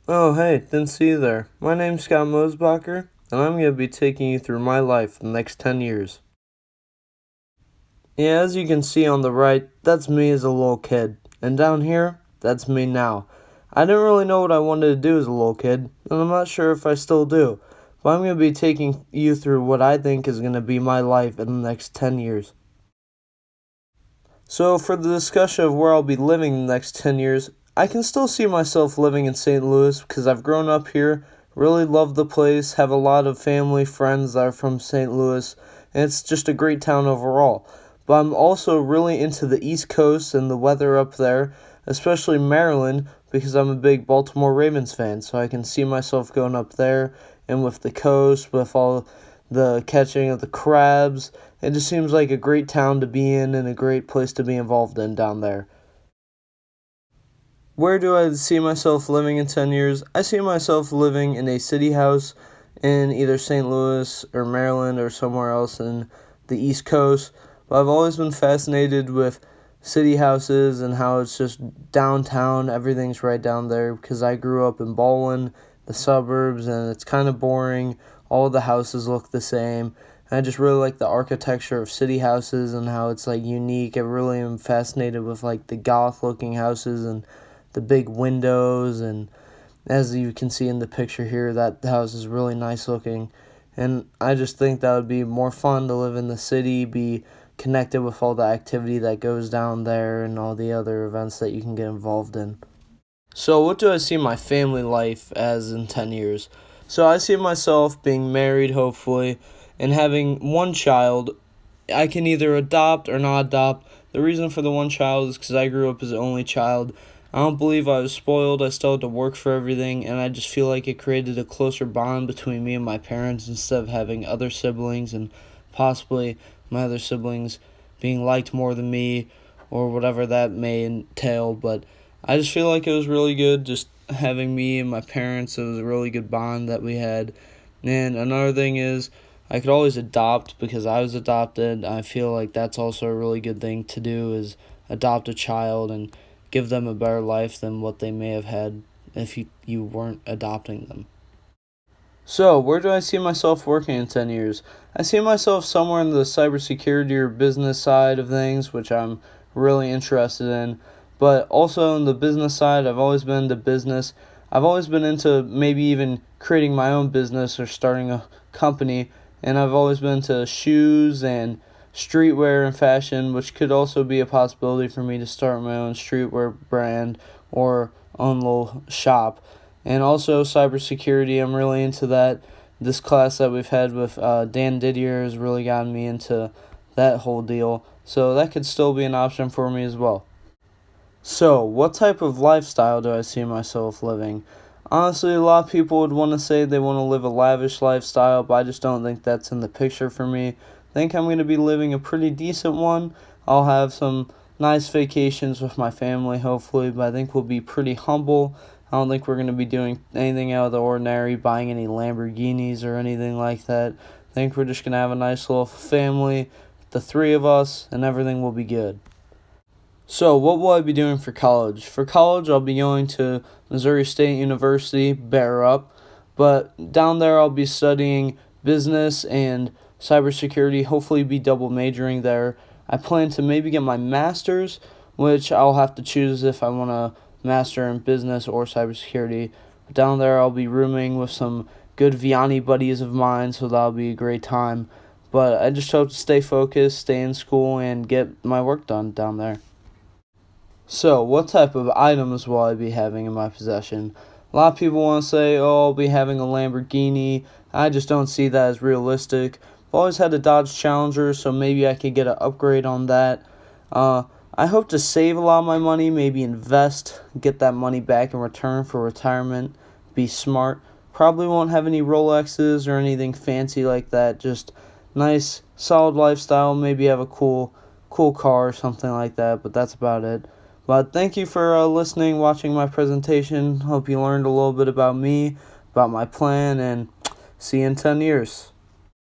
Oh, hey, didn't see you there. My name's Scott Mosbacher, and I'm going to be taking you through my life for the next 10 years. Yeah, as you can see on the right, that's me as a little kid. And down here, that's me now. I didn't really know what I wanted to do as a little kid, and I'm not sure if I still do. But I'm going to be taking you through what I think is going to be my life in the next 10 years. So, for the discussion of where I'll be living the next 10 years, I can still see myself living in St. Louis because I've grown up here, really love the place, have a lot of family, friends that are from St. Louis, and it's just a great town overall. But I'm also really into the East Coast and the weather up there, especially Maryland, because I'm a big Baltimore Ravens fan, so I can see myself going up there and with the coast, with all the catching of the crabs. It just seems like a great town to be in and a great place to be involved in down there. Where do I see myself living in 10 years? I see myself living in a city house in either St. Louis or Maryland or somewhere else in the East Coast. But I've always been fascinated with city houses and how it's just downtown. Everything's right down there because I grew up in Baldwin, the suburbs, and it's kind of boring. All the houses look the same. And I just really like the architecture of city houses and how it's like unique. I really am fascinated with like the goth looking houses and the big windows, and as you can see in the picture here, that house is really nice looking, and I just think that would be more fun to live in the city, be connected with all the activity that goes down there and all the other events that you can get involved in. So what do I see my family life as in 10 years? So I see myself being married, hopefully, and having one child. I can either adopt or not adopt. The reason for the one child is because I grew up as the only child. I don't believe I was spoiled. I still had to work for everything, and I just feel like it created a closer bond between me and my parents instead of having other siblings and possibly my other siblings being liked more than me or whatever that may entail. But I just feel like it was really good just having me and my parents. It was a really good bond that we had. And another thing is, I could always adopt because I was adopted. I feel like that's also a really good thing to do is adopt a child and give them a better life than what they may have had if you weren't adopting them. So, where do I see myself working in 10 years? I see myself somewhere in the cybersecurity or business side of things, which I'm really interested in. But also in the business side, I've always been into business. I've always been into maybe even creating my own business or starting a company. And I've always been into shoes and streetwear and fashion, which could also be a possibility for me to start my own streetwear brand or own little shop. And also cybersecurity, I'm really into that. This class that we've had with Dan Didier has really gotten me into that whole deal. So that could still be an option for me as well. So, what type of lifestyle do I see myself living? Honestly, a lot of people would want to say they want to live a lavish lifestyle, but I just don't think that's in the picture for me. I think I'm going to be living a pretty decent one. I'll have some nice vacations with my family, hopefully, but I think we'll be pretty humble. I don't think we're going to be doing anything out of the ordinary, buying any Lamborghinis or anything like that. I think we're just going to have a nice little family, the three of us, and everything will be good. So, what will I be doing for college? For college, I'll be going to Missouri State University, Bear Up, but down there I'll be studying business and cybersecurity, hopefully be double majoring there. I plan to maybe get my master's, which I'll have to choose if I want to master in business or cybersecurity. But down there I'll be rooming with some good Vianney buddies of mine, so that'll be a great time. But I just hope to stay focused, stay in school, and get my work done down there. So, what type of items will I be having in my possession? A lot of people want to say, oh, I'll be having a Lamborghini. I just don't see that as realistic. I've always had a Dodge Challenger, so maybe I could get an upgrade on that. I hope to save a lot of my money, maybe invest, get that money back in return for retirement, be smart. Probably won't have any Rolexes or anything fancy like that, just nice, solid lifestyle, maybe have a cool car or something like that, but that's about it. But thank you for listening, watching my presentation. Hope you learned a little bit about me, about my plan, and see you in 10 years.